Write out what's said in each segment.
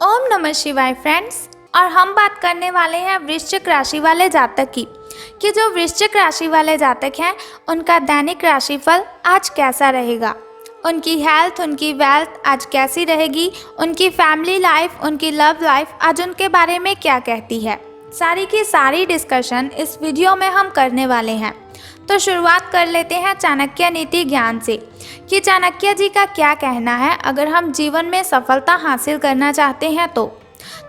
ओम नमः शिवाय फ्रेंड्स। और हम बात करने वाले हैं वृश्चिक राशि वाले जातक की कि जो वृश्चिक राशि वाले जातक हैं उनका दैनिक राशिफल आज कैसा रहेगा, उनकी हेल्थ, उनकी वेल्थ आज कैसी रहेगी, उनकी फैमिली लाइफ, उनकी लव लाइफ आज उनके बारे में क्या कहती है। सारी की सारी डिस्कशन इस वीडियो में हम करने वाले हैं। तो शुरुआत कर लेते हैं चाणक्य नीति ज्ञान से कि चाणक्य जी का क्या कहना है अगर हम जीवन में सफलता हासिल करना चाहते हैं तो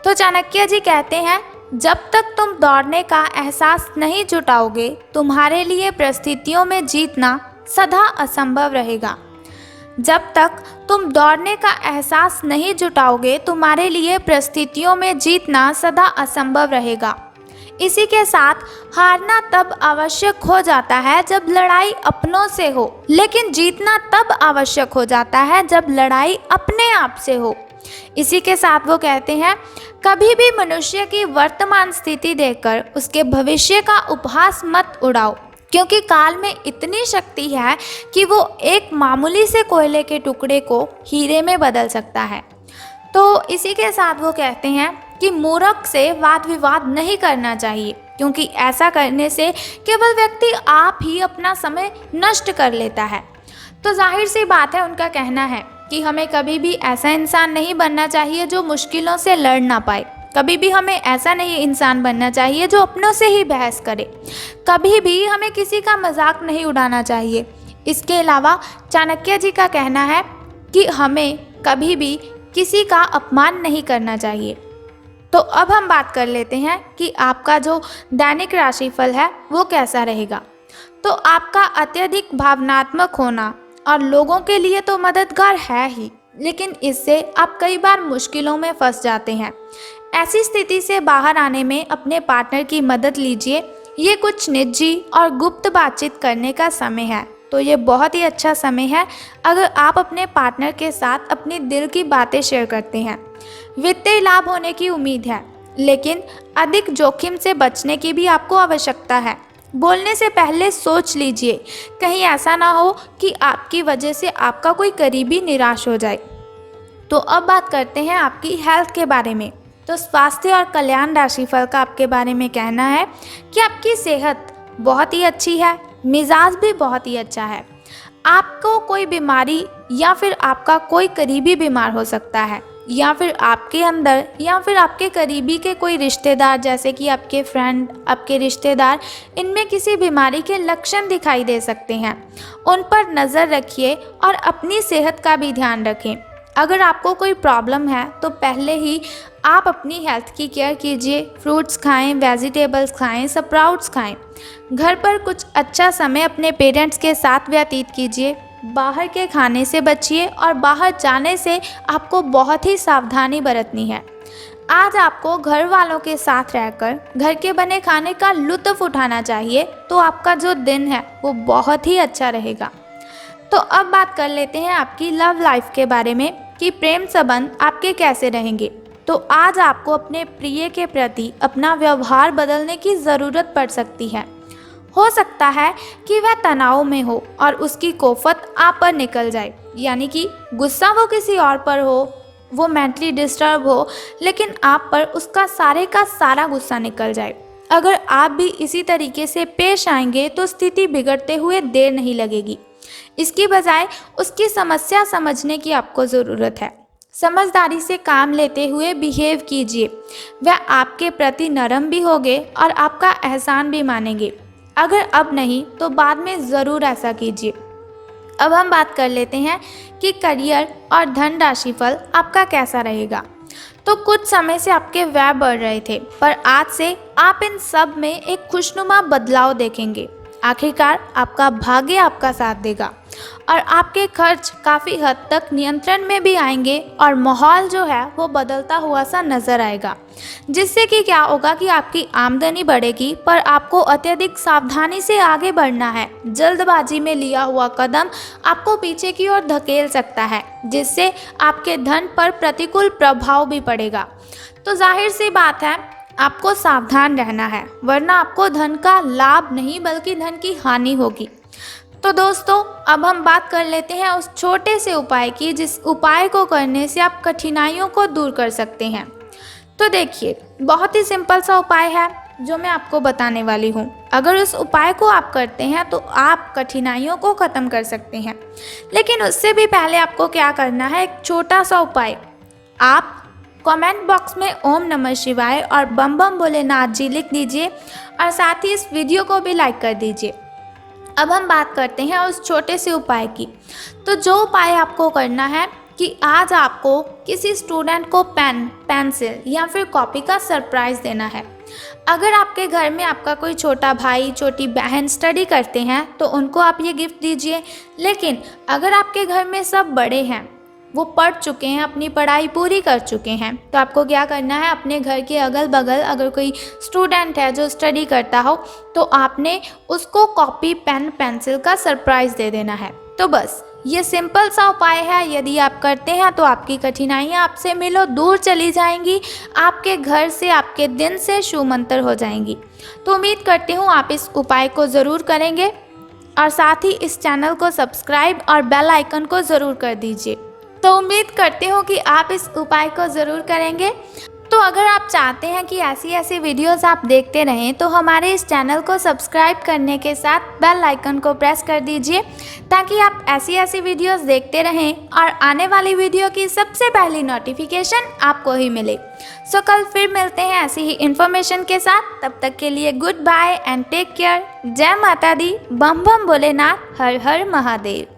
चाणक्य जी कहते हैं, जब तक तुम दौड़ने का एहसास नहीं जुटाओगे तुम्हारे लिए परिस्थितियों में जीतना सदा असंभव रहेगा। जब तक तुम दौड़ने का एहसास नहीं जुटाओगे तुम्हारे लिए परिस्थितियों में जीतना सदा असंभव रहेगा। इसी के साथ हारना तब आवश्यक हो जाता है जब लड़ाई अपनों से हो, लेकिन जीतना तब आवश्यक हो जाता है जब लड़ाई अपने आप से हो। इसी के साथ वो कहते हैं, कभी भी मनुष्य की वर्तमान स्थिति देखकर उसके भविष्य का उपहास मत उड़ाओ, क्योंकि काल में इतनी शक्ति है कि वो एक मामूली से कोयले के टुकड़े को हीरे में बदल सकता है। तो इसी के साथ वो कहते हैं कि मूर्ख से वाद विवाद नहीं करना चाहिए, क्योंकि ऐसा करने से केवल व्यक्ति आप ही अपना समय नष्ट कर लेता है। तो जाहिर सी बात है, उनका कहना है कि हमें कभी भी ऐसा इंसान नहीं बनना चाहिए जो मुश्किलों से लड़ ना पाए। कभी भी हमें ऐसा नहीं इंसान बनना चाहिए जो अपनों से ही बहस करे। कभी भी हमें किसी का मजाक नहीं उड़ाना चाहिए। इसके अलावा चाणक्य जी का कहना है कि हमें कभी भी किसी का अपमान नहीं करना चाहिए। तो अब हम बात कर लेते हैं कि आपका जो दैनिक राशिफल है वो कैसा रहेगा। तो आपका अत्यधिक भावनात्मक होना और लोगों के लिए तो मददगार है ही, लेकिन इससे आप कई बार मुश्किलों में फंस जाते हैं। ऐसी स्थिति से बाहर आने में अपने पार्टनर की मदद लीजिए। ये कुछ निजी और गुप्त बातचीत करने का समय है, तो ये बहुत ही अच्छा समय है अगर आप अपने पार्टनर के साथ अपनी दिल की बातें शेयर करते हैं। वित्तीय लाभ होने की उम्मीद है, लेकिन अधिक जोखिम से बचने की भी आपको आवश्यकता है। बोलने से पहले सोच लीजिए, कहीं ऐसा ना हो कि आपकी वजह से आपका कोई करीबी निराश हो जाए। तो अब बात करते हैं आपकी हेल्थ के बारे में। तो स्वास्थ्य और कल्याण राशिफल का आपके बारे में कहना है कि आपकी सेहत बहुत ही अच्छी है, मिजाज भी बहुत ही अच्छा है। आपको कोई बीमारी या फिर आपका कोई करीबी बीमार हो सकता है, या फिर आपके अंदर या फिर आपके करीबी के कोई रिश्तेदार, जैसे कि आपके फ्रेंड, आपके रिश्तेदार, इनमें किसी बीमारी के लक्षण दिखाई दे सकते हैं। उन पर नज़र रखिए और अपनी सेहत का भी ध्यान रखें। अगर आपको कोई प्रॉब्लम है तो पहले ही आप अपनी हेल्थ की केयर कीजिए। फ्रूट्स खाएं, वेजिटेबल्स खाएं, स्प्राउट्स खाएं। घर पर कुछ अच्छा समय अपने पेरेंट्स के साथ व्यतीत कीजिए। बाहर के खाने से बचिए और बाहर जाने से आपको बहुत ही सावधानी बरतनी है। आज आपको घर वालों के साथ रहकर घर के बने खाने का लुत्फ़ उठाना चाहिए, तो आपका जो दिन है वो बहुत ही अच्छा रहेगा। तो अब बात कर लेते हैं आपकी लव लाइफ के बारे में कि प्रेम संबंध आपके कैसे रहेंगे। तो आज आपको अपने प्रिय के प्रति अपना व्यवहार बदलने की ज़रूरत पड़ सकती है। हो सकता है कि वह तनाव में हो और उसकी कोफत आप पर निकल जाए, यानी कि गुस्सा वो किसी और पर हो, वो मेंटली डिस्टर्ब हो, लेकिन आप पर उसका सारे का सारा गुस्सा निकल जाए। अगर आप भी इसी तरीके से पेश आएंगे तो स्थिति बिगड़ते हुए देर नहीं लगेगी। इसकी बजाय उसकी समस्या समझने की आपको ज़रूरत है। समझदारी से काम लेते हुए बिहेव कीजिए। वह आपके प्रति नरम भी होंगे और आपका एहसान भी मानेंगे। अगर अब नहीं तो बाद में ज़रूर ऐसा कीजिए। अब हम बात कर लेते हैं कि करियर और धन राशिफल आपका कैसा रहेगा। तो कुछ समय से आपके व्यय बढ़ रहे थे, पर आज से आप इन सब में एक खुशनुमा बदलाव देखेंगे। आखिरकार आपका भाग्य आपका साथ देगा और आपके खर्च काफ़ी हद तक नियंत्रण में भी आएंगे और माहौल जो है वो बदलता हुआ सा नज़र आएगा, जिससे कि क्या होगा कि आपकी आमदनी बढ़ेगी, पर आपको अत्यधिक सावधानी से आगे बढ़ना है। जल्दबाजी में लिया हुआ कदम आपको पीछे की ओर धकेल सकता है, जिससे आपके धन पर प्रतिकूल प्रभाव भी पड़ेगा। तो जाहिर सी बात है, आपको सावधान रहना है, वरना आपको धन का लाभ नहीं बल्कि धन की हानि होगी। तो दोस्तों अब हम बात कर लेते हैं उस छोटे से उपाय की जिस उपाय को करने से आप कठिनाइयों को दूर कर सकते हैं। तो देखिए, बहुत ही सिंपल सा उपाय है जो मैं आपको बताने वाली हूँ। अगर उस उपाय को आप करते हैं तो आप कठिनाइयों को ख़त्म कर सकते हैं। लेकिन उससे भी पहले आपको क्या करना है, एक छोटा सा उपाय। आप कमेंट बॉक्स में ओम नमः शिवाय और बम बम भोलेनाथ जी लिख दीजिए और साथ ही इस वीडियो को भी लाइक कर दीजिए। अब हम बात करते हैं उस छोटे से उपाय की। तो जो उपाय आपको करना है कि आज आपको किसी स्टूडेंट को पेन, पेंसिल या फिर कॉपी का सरप्राइज़ देना है। अगर आपके घर में आपका कोई छोटा भाई, छोटी बहन स्टडी करते हैं तो उनको आप ये गिफ्ट दीजिए। लेकिन अगर आपके घर में सब बड़े हैं, वो पढ़ चुके हैं, अपनी पढ़ाई पूरी कर चुके हैं, तो आपको क्या करना है, अपने घर के अगल बगल अगर कोई स्टूडेंट है जो स्टडी करता हो तो आपने उसको कॉपी, पेन, पेंसिल का सरप्राइज़ दे देना है। तो बस ये सिंपल सा उपाय है। यदि आप करते हैं तो आपकी कठिनाइयाँ आपसे मिलो दूर चली जाएंगी, आपके घर से, आपके दिन से छूमंतर हो जाएंगी। तो उम्मीद करती हूँ आप इस उपाय को ज़रूर करेंगे और साथ ही इस चैनल को सब्सक्राइब और बेल आइकन को ज़रूर कर दीजिए। तो उम्मीद करती हूँ कि आप इस उपाय को ज़रूर करेंगे। तो अगर आप चाहते हैं कि ऐसी वीडियोस आप देखते रहें तो हमारे इस चैनल को सब्सक्राइब करने के साथ बेल आइकन को प्रेस कर दीजिए ताकि आप ऐसी वीडियोस देखते रहें और आने वाली वीडियो की सबसे पहली नोटिफिकेशन आपको ही मिले। सो कल फिर मिलते हैं ऐसी ही इन्फॉर्मेशन के साथ। तब तक के लिए good bye and take care. जय माता दी, बम बम भोलेनाथ, हर हर महादेव।